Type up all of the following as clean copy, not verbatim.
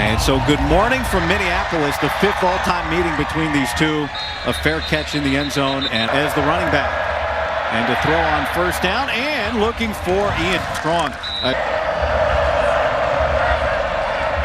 And so good morning from Minneapolis, the 5th all-time meeting between these two. A fair catch in the end zone and as the running back. And to throw on first down and looking for Ian Strong.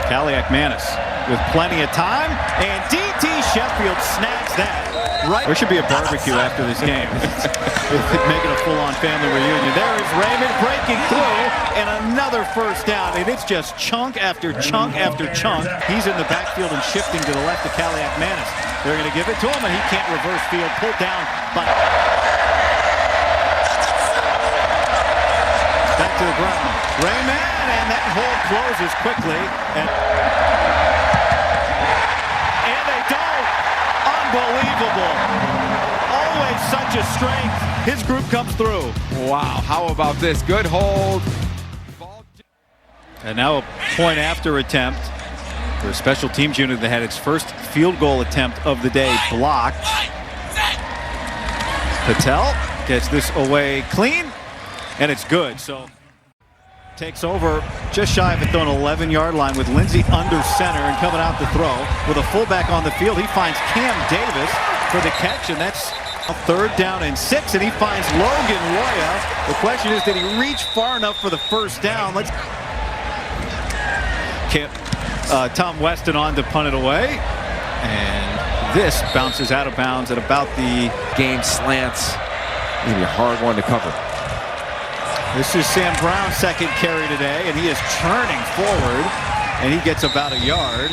Kaliak-Manis with plenty of time, and D.T. Sheffield snags that. Right. There should be a barbecue after this game. Make it a full-on family reunion. There is Raymond breaking through, and another first down, and it's just chunk after chunk after chunk. He's in the backfield and shifting to the left of Kaliak-Manis. They're going to give it to him, and he can't reverse field. Pulled down by... Back to the ground. Raymond, and that hole closes quickly. And they don't. Unbelievable. Always such a strength. His group comes through. Wow, how about this? Good hold. And now a point after attempt for a special teams unit that had its first field goal attempt of the day blocked. Patel gets this away clean, and it's good. So takes over just shy of the 11-yard line with Lindsey under center and coming out to throw with a fullback on the field. He finds Cam Davis for the catch, and that's a 3rd down and 6, and he finds Logan Roya. The question is, did he reach far enough for the first down? Let's Tom Weston on to punt it away, and this bounces out of bounds at about the game slants. It's gonna be a hard one to cover. This is Sam Brown's second carry today, and he is churning forward, and he gets about a yard.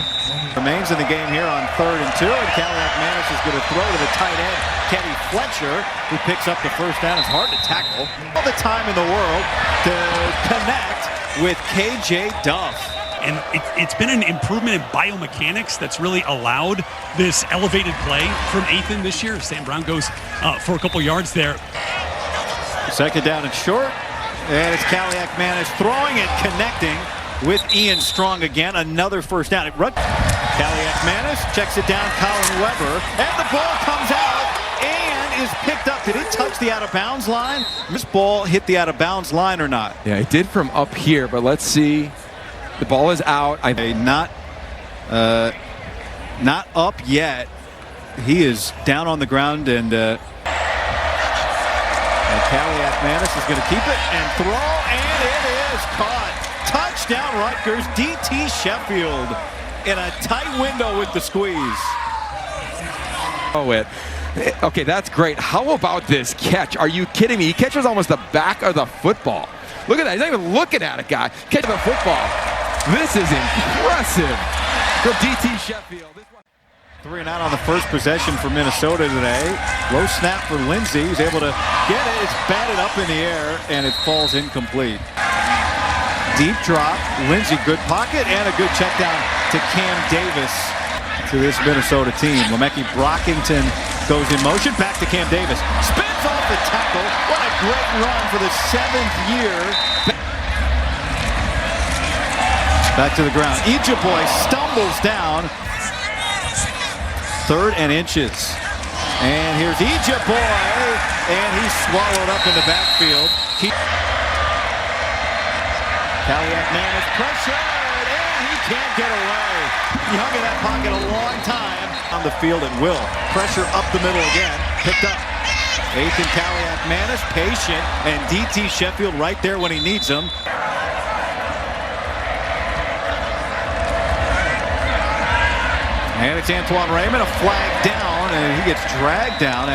Remains in the game here on 3rd and 2, and Kaliak-Manis is going to throw to the tight end, Kenny Fletcher, who picks up the first down. It's hard to tackle. All the time in the world to connect with KJ Duff. And it's been an improvement in biomechanics that's really allowed this elevated play from Ethan this year. Sam Brown goes for a couple yards there. 2nd down and short. And it's Kaliak-Manis throwing it, connecting with Ian Strong again. Another first down. Kaliak-Manis checks it down, Colin Weber. And the ball comes out and is picked up. Did it touch the out-of-bounds line? This ball hit the out-of-bounds line or not? Yeah, it did from up here, but let's see. The ball is out. Not up yet. He is down on the ground, and Kaliak-Manis is going to keep it and throw, and it is caught. Touchdown Rutgers. D.T. Sheffield in a tight window with the squeeze. Okay, that's great. How about this catch? Are you kidding me? He catches almost the back of the football. Look at that. He's not even looking at it, guy. Catching the football. This is impressive for D.T. Sheffield. 3 and out on the first possession for Minnesota today. Low snap for Lindsey. He's able to get it. It's batted up in the air, and it falls incomplete. Deep drop. Lindsey, good pocket, and a good check down to Cam Davis to this Minnesota team. Lemeki Brockington goes in motion. Back to Cam Davis. Spins off the tackle. What a great run for the 7th year. Back to the ground. Ijaboy stumbles down. 3rd and inches. And here's Ijaboy, and he's swallowed up in the backfield. Kaliak-Manis pressured, and he can't get away. He hung in that pocket a long time. On the field at will. Pressure up the middle again. Picked up. Ethan Kaliak-Manis, patient, and D.T. Sheffield right there when he needs him. And it's Antoine Raymond, a flag down, and he gets dragged down.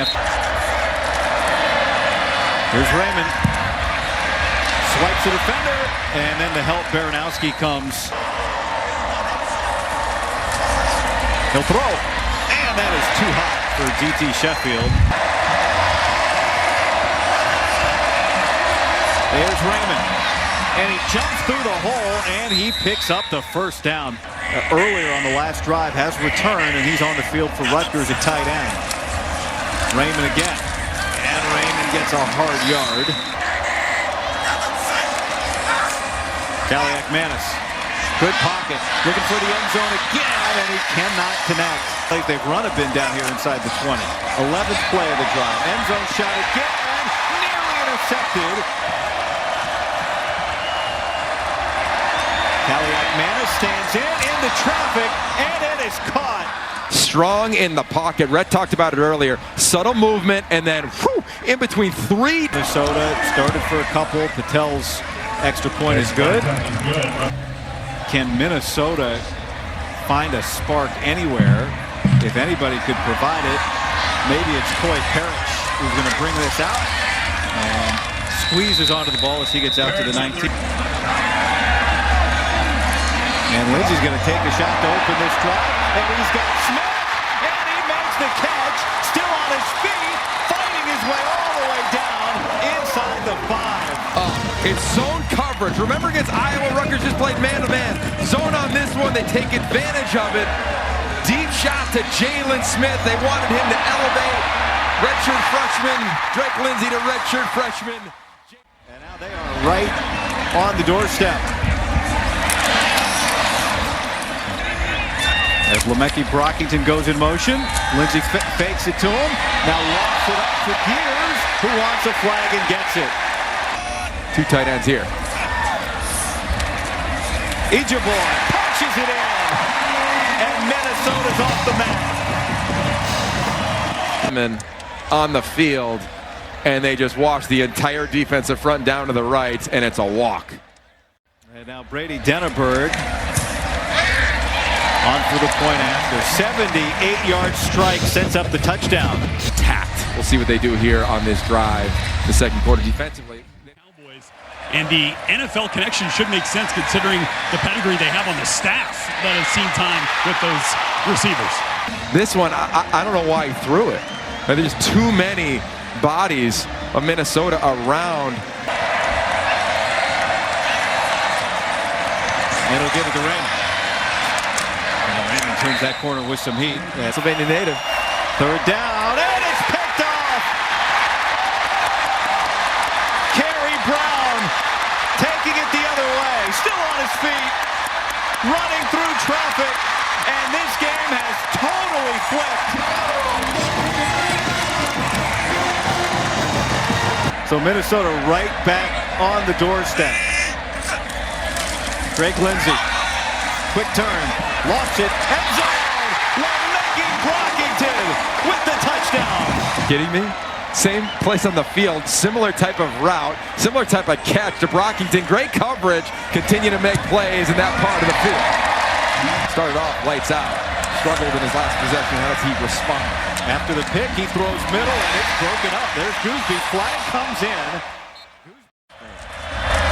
Here's Raymond. Swipes the defender, and then the help, Baranowski comes. He'll throw, and that is too hot for D.T. Sheffield. There's Raymond, and he jumps through the hole, and he picks up the first down. Earlier on the last drive has returned, and he's on the field for Rutgers at tight end. Raymond again, and Raymond gets a hard yard. Kaliak-Manis, good pocket, looking for the end zone again, and he cannot connect. Like they've run a bin down here inside the 20. 11th play of the drive. End zone shot again, nearly intercepted. Manna stands into traffic, and it is caught. Strong in the pocket. Rhett talked about it earlier. Subtle movement, and then whew, in between three. Minnesota started for a couple. Patel's extra point is good. Can Minnesota find a spark anywhere? If anybody could provide it, maybe it's Coy Parrish who's going to bring this out. And squeezes onto the ball as he gets out to the 19. And Lindsey's going to take a shot to open this drive. And he's got Smith. And he makes the catch. Still on his feet. Fighting his way all the way down inside the 5. It's zone coverage. Remember against Iowa, Ruckers just played man-to-man. Zone on this one. They take advantage of it. Deep shot to Jalen Smith. They wanted him to elevate. Redshirt freshman, Drake Lindsey to redshirt freshman. And now they are right on the doorstep. As Lemeke Brockington goes in motion, Lindsey fakes it to him. Now lofts it up to Gears, who wants a flag and gets it. Two tight ends here. Ejabor punches it in. And Minnesota's off the mat. On the field, and they just wash the entire defensive front down to the right, and it's a walk. And now Brady Denneberg on for the point after. 78-yard strike sets up the touchdown. Tact. We'll see what they do here on this drive, the second quarter defensively. Cowboys. And the NFL connection should make sense considering the pedigree they have on the staff that has seen time with those receivers. This one, I don't know why he threw it. There's too many bodies of Minnesota around. It'll get to the rim. And Raymond turns that corner with some heat. Pennsylvania native. Third down, and it's picked off. Kerry Brown taking it the other way, still on his feet, running through traffic, and this game has totally flipped. So Minnesota right back on the doorstep. Drake Lindsey, quick turn, lost it, end zone. Lemeke Brockington with the touchdown. Kidding me? Same place on the field, similar type of route, similar type of catch to Brockington. Great coverage, continue to make plays in that part of the field. Started off lights out, struggled in his last possession. How does he respond? After the pick, he throws middle, and it's broken up. There's Goosby. Flag comes in.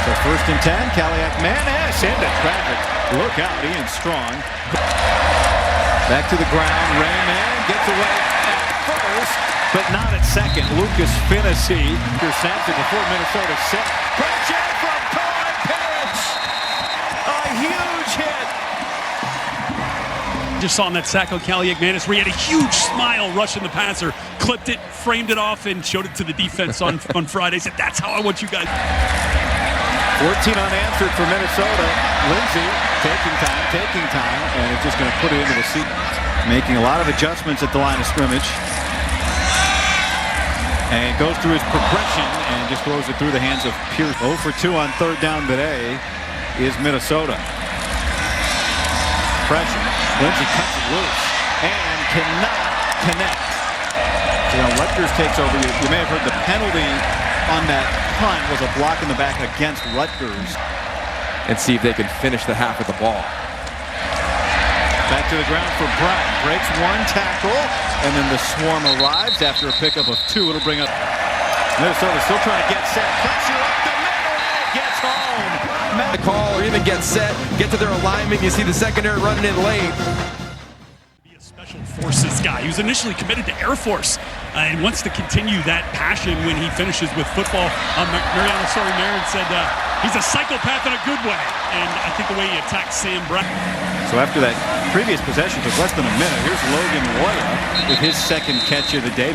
So first and 10, Kaliak Manis into traffic. Look out, Ian Strong. Back to the ground. Raymond gets away at first, but not at second. Lucas Finnessy snaps it before Minnesota set. Pressure from Coy Parrish. A huge hit. Just saw in that sack on Kaliak Manis where he had a huge smile rushing the passer, clipped it, framed it off, and showed it to the defense on Friday. Said, that's how I want you guys. 14 unanswered for Minnesota. Lindsey taking time, and it's just going to put it into the seat. Making a lot of adjustments at the line of scrimmage. And goes through his progression and just throws it through the hands of Pierce. 0 for 2 on third down today is Minnesota. Pressure. Lindsey cuts it loose and cannot connect. So now Rutgers takes over. You may have heard the penalty on that punt was a block in the back against Rutgers. And see if they can finish the half of the ball. Back to the ground for Brown. Breaks one tackle, and then the swarm arrives after a pickup of 2. It'll bring up Minnesota still trying to get set. Pressure up the middle, and it gets home. The call or even get set, get to their alignment. You see the secondary running in late. Be a special forces guy. He was initially committed to Air Force and wants to continue that passion when he finishes with football. Mariano Marin said he's a psychopath in a good way, and I think the way he attacked Sam Brown. So after that previous possession took less than a minute, here's Logan Loya with his second catch of the day.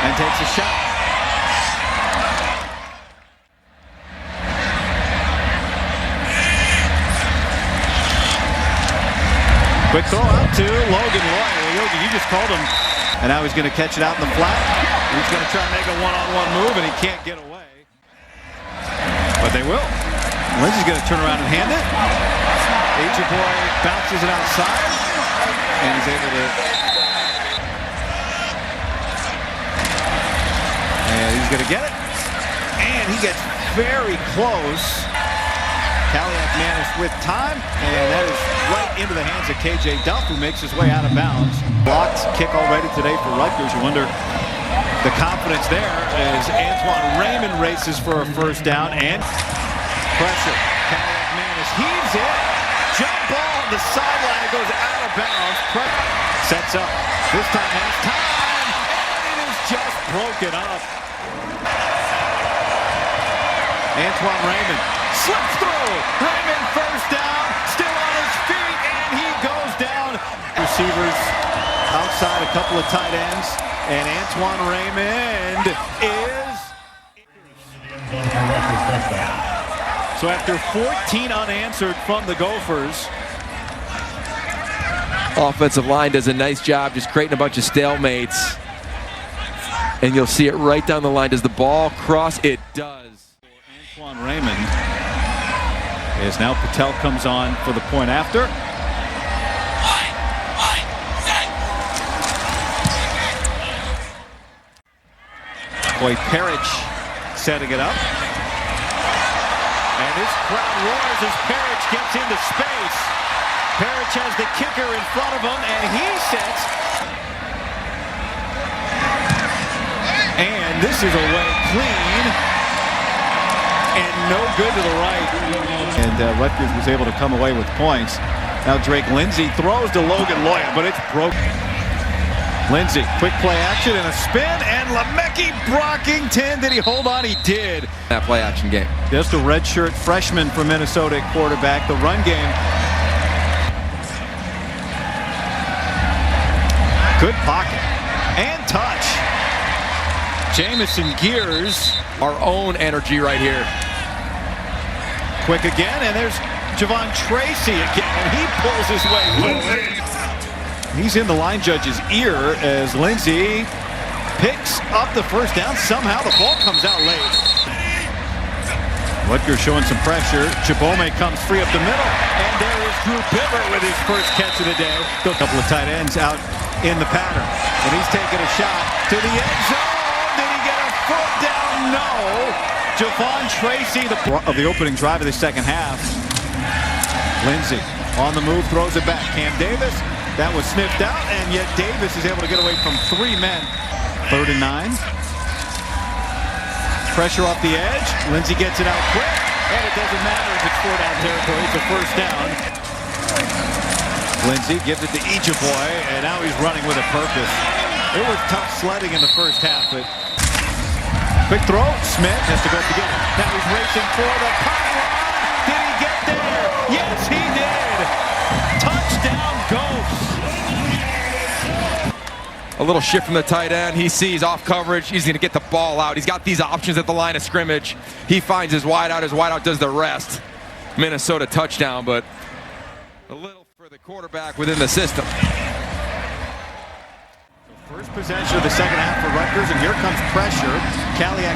And takes a shot. Quick throw out to Logan Loya. Yogi, you just called him. And now he's going to catch it out in the flat. He's going to try and make a one-on-one move, and he can't get away. But they will. Lindsey's going to turn around and hand it. Boy bounces it outside, and he's able to. And he's going to get it. And he gets very close. Manis with time, and that is right into the hands of KJ Duff, who makes his way out of bounds. Blocked kick already today for Rutgers. You wonder the confidence there as Antoine Raymond races for a first down, and pressure. Manis heaves it. Jump ball on the sideline, goes out of bounds. Sets up. This time has time, and it is just broken up. Antoine Raymond slips through. Raymond first down, still on his feet, and he goes down. Receivers outside, a couple of tight ends, and Antoine Raymond is. So after 14 unanswered from the Gophers. Offensive line does a nice job just creating a bunch of stalemates. And you'll see it right down the line. Does the ball cross? It does. Antoine Raymond, as now Patel comes on for the point after. Boy, Parrish setting it up. And this crowd roars as Parrish gets into space. Parrish has the kicker in front of him, and he sets. And this is away clean. And no good to the right. And Rutgers was able to come away with points. Now Drake Lindsey throws to Logan Loya, but it's broken. Lindsey, quick play action and a spin, and Lemeki Brockington. Did he hold on? He did. That play action game. Just a redshirt freshman from Minnesota at quarterback. The run game. Good pocket. And touch. Jamison Gears. Our own energy right here. Quick again, and there's Javon Tracy again, and he pulls his way forward. He's in the line judge's ear as Lindsey picks up the first down. Somehow the ball comes out late. Rutgers showing some pressure. Chibome comes free up the middle, and there is Drew Bibbert with his first catch of the day. A couple of tight ends out in the pattern, and he's taking a shot to the end zone. Did he get a foot down? No. Javon Tracy, of the opening drive of the second half. Lindsey on the move, throws it back. Cam Davis, that was sniffed out, and yet Davis is able to get away from three men. 3rd and 9. Pressure off the edge. Lindsey gets it out quick, and it doesn't matter if it's 4-down territory. It's a first down. Lindsey gives it to Boy, and now he's running with a purpose. It was tough sledding in the first half, but quick throw. Smith has to go up to get it. Now he's racing for the pylon. Did he get there? Yes, he did. Touchdown, Gophers. A little shift from the tight end. He sees off coverage. He's going to get the ball out. He's got these options at the line of scrimmage. He finds his wideout. His wideout does the rest. Minnesota touchdown, but a little for the quarterback within the system. First possession of the second half for Rutgers, and here comes pressure.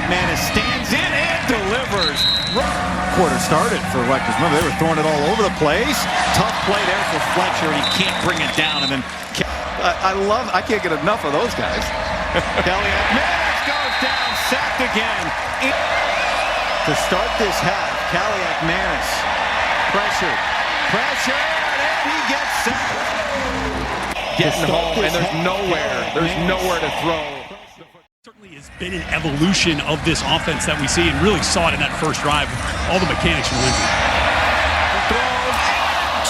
Manis stands in and delivers. Quarter started for Rutgers. Remember, they were throwing it all over the place. Tough play there for Fletcher, and he can't bring it down. And then I can't get enough of those guys. Manis goes down, sacked again. To start this half, Manis. Pressure, and he gets sacked. Getting home, and there's nowhere to throw. Certainly has been an evolution of this offense that we see, and really saw it in that first drive. All the mechanics from Lindsey. Throws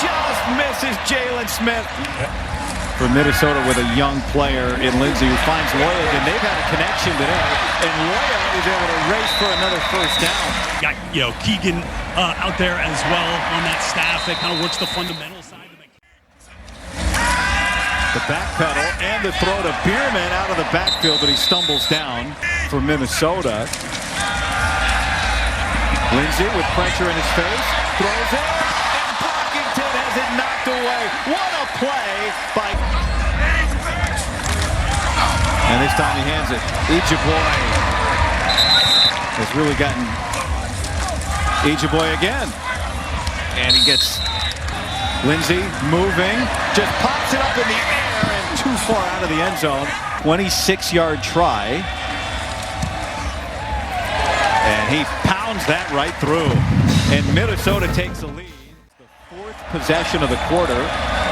just misses Jalen Smith. For Minnesota with a young player in Lindsey who finds Loya, and they've had a connection today, and Loya is able to race for another first down. Got Keegan out there as well on that staff that kind of works the fundamental side. The back pedal and the throw to Bierman out of the backfield, but he stumbles down for Minnesota. Lindsey with pressure in his face, throws it, and Brockington has it knocked away. What a play by... And this time he hands it. Boy has really gotten Ejeboy again. And he gets Lindsey moving. Just pops it up in the air and too far out of the end zone. 26-yard try. And he pounds that right through. And Minnesota takes the lead. The fourth possession of the quarter.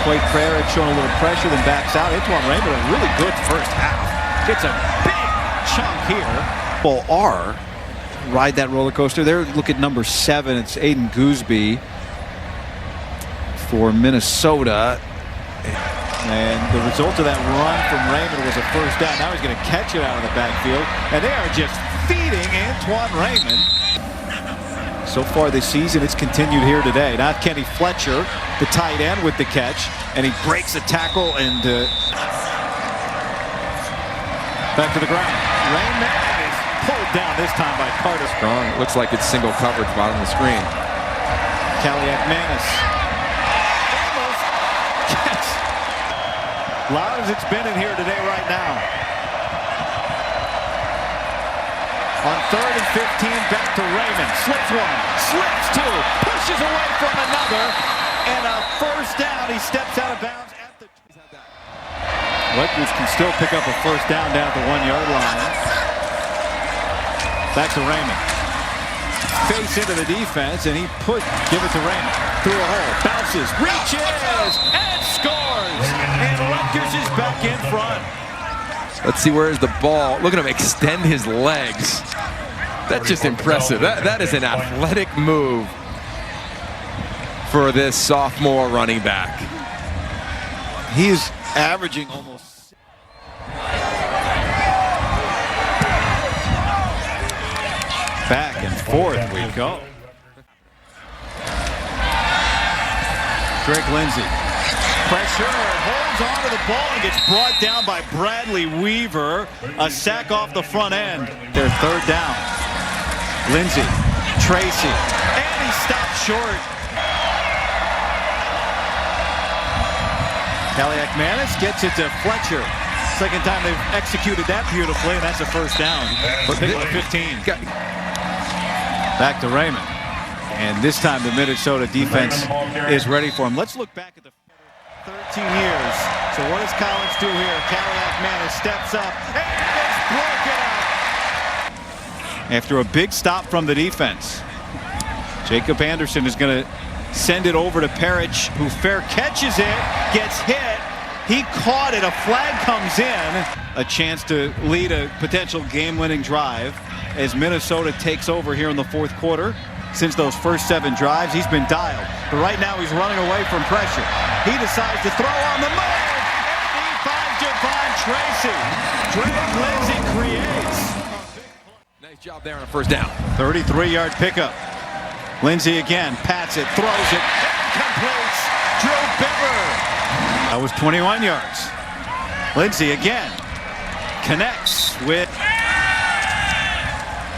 Quake Prairie showing a little pressure, then backs out. Antoine Raymond, a really good first half. Gets a big chunk here. Well, ride that roller coaster. There, look at number 7. It's Aiden Gooseby for Minnesota. And the result of that run from Raymond was a first down. Now he's going to catch it out of the backfield. And they are just feeding Antoine Raymond. So far this season, it's continued here today. Now Kenny Fletcher, the tight end, with the catch. And he breaks a tackle and back to the ground. Raymond is pulled down this time by Carter. Strong. It looks like it's single coverage bottom of the screen. Kaliak-Manis. Almost catch. Loud as it's been in here today right now. On 3rd and 15, back to Raymond. Slips one, slips two, pushes away from another, and a first down. He steps out of bounds at the... Rutgers can still pick up a first down at the 1-yard line. Back to Raymond. Face into the defense, and he give it to Raymond. Through a hole, bounces, reaches, and scores! And Rutgers is back in front. Let's see, where's the ball? Look at him extend his legs. That's just impressive. That is an athletic move for this sophomore running back. He's averaging almost... Back and forth we go. Drake Lindsey. Pressure, holds onto the ball and gets brought down by Bradley Weaver. A sack off the front end. Their third down. Lindsey, Tracy, and he stopped short. Kaliak-Manis gets it to Fletcher. Second time they've executed that beautifully, and that's a first down. For pick 15. Back to Raymond. And this time the Minnesota defense is ready for him. Let's look back at the 13 years. So what does Collins do here? Kaliak-Manis steps up and it's broken up. After a big stop from the defense, Jacob Anderson is going to send it over to Parrish, who fair catches it, gets hit. He caught it. A flag comes in. A chance to lead a potential game-winning drive as Minnesota takes over here in the fourth quarter. Since those first 7 drives, he's been dialed. But right now, he's running away from pressure. He decides to throw on the move, and he finds Javon Tracy. Drake Lindsey creates. Nice job there on a first down. 33-yard pickup. Lindsey again, pats it, throws it, and completes. Drew Bibber. That was 21 yards. Lindsey again connects with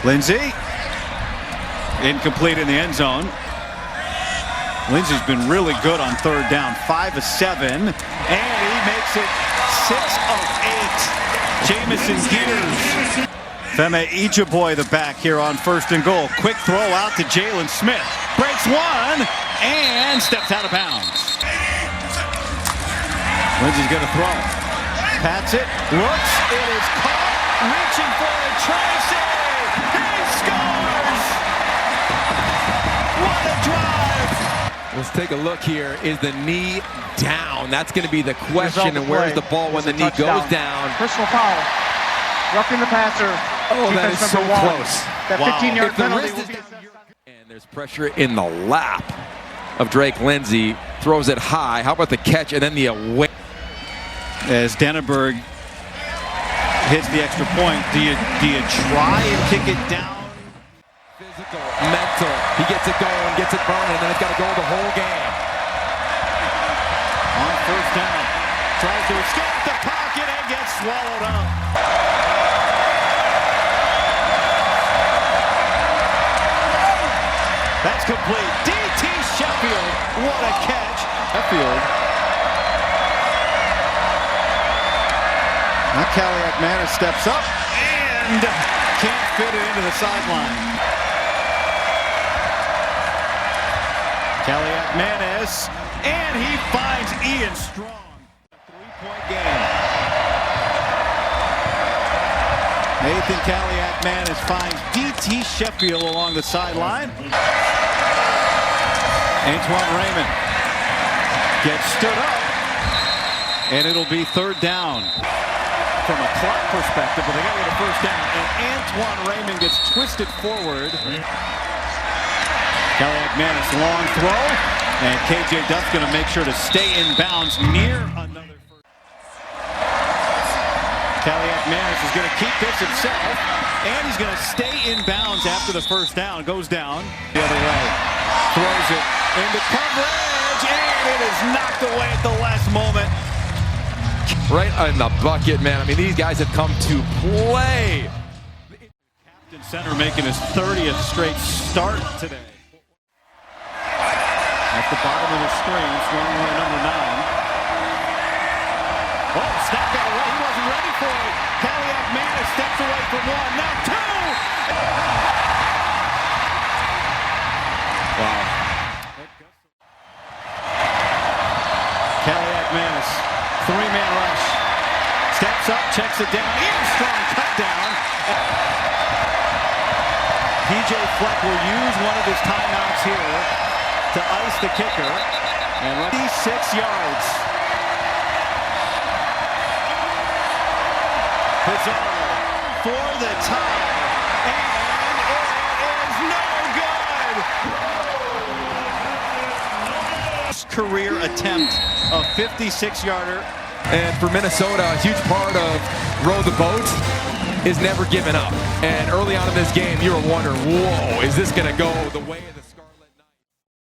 Lindsey. Incomplete in the end zone. Lindsey's been really good on third down. 5 of 7, and he makes it 6 of 8. Jamison Gears. Femi Ejeboy, the back here on 1st and goal. Quick throw out to Jalen Smith. Breaks one and steps out of bounds. Lindsey's going to throw. Pats it. Looks. It is caught. Reaching for it. Tracy. He scores. What a drive. Let's take a look here. Is the knee down? That's going to be the question. And where's the ball when the knee goes down? Personal foul. Roughing the passer. Oh, that is so close. That 15-yard penalty will be... And there's pressure in the lap of Drake Lindsey. Throws it high. How about the catch and then the away? As Denneberg hits the extra point, do you try and kick it down? Physical, mental. He gets it going, gets it burning, and then it's got to go the whole game. On first down, tries to escape the pocket and gets swallowed up. That's complete. D.T. Sheffield. What a catch. Sheffield. Now Kaliak-Manis steps up and can't fit it into the sideline. Caliac-Manis, and he finds Ian Strong. Three-point game. Nathan Caliac-Manis finds D.T. Sheffield along the sideline. Antoine Raymond gets stood up, and it'll be third down. From a clock perspective, but they got to get a first down, and Antoine Raymond gets twisted forward. Caliac-Manis, long throw, and KJ Duff's going to make sure to stay in bounds near another first. Caliac-Manis is going to keep this himself, and he's going to stay in bounds after the first down. Goes down the other way, throws it into coverage, and it is knocked away at the last moment. Right in the bucket, man. I mean, these guys have come to play. Captain center making his 30th straight start today. At the bottom of the screen, throwing away number 9. Oh, snap got away. He wasn't ready for it. Caliac-Manis steps away from one. Now 2. Wow. Caliac-Manis, three-man rush. Steps up, checks it down. Ian Strong cut down. PJ Fleck will use one of his timeouts here to ice the kicker. And 36 yards. Pizarro for the tie. And it is no good. Career attempt, a 56-yarder. And for Minnesota, a huge part of row the boat is never giving up. And early on in this game, you were wondering, whoa, is this going to go the way of the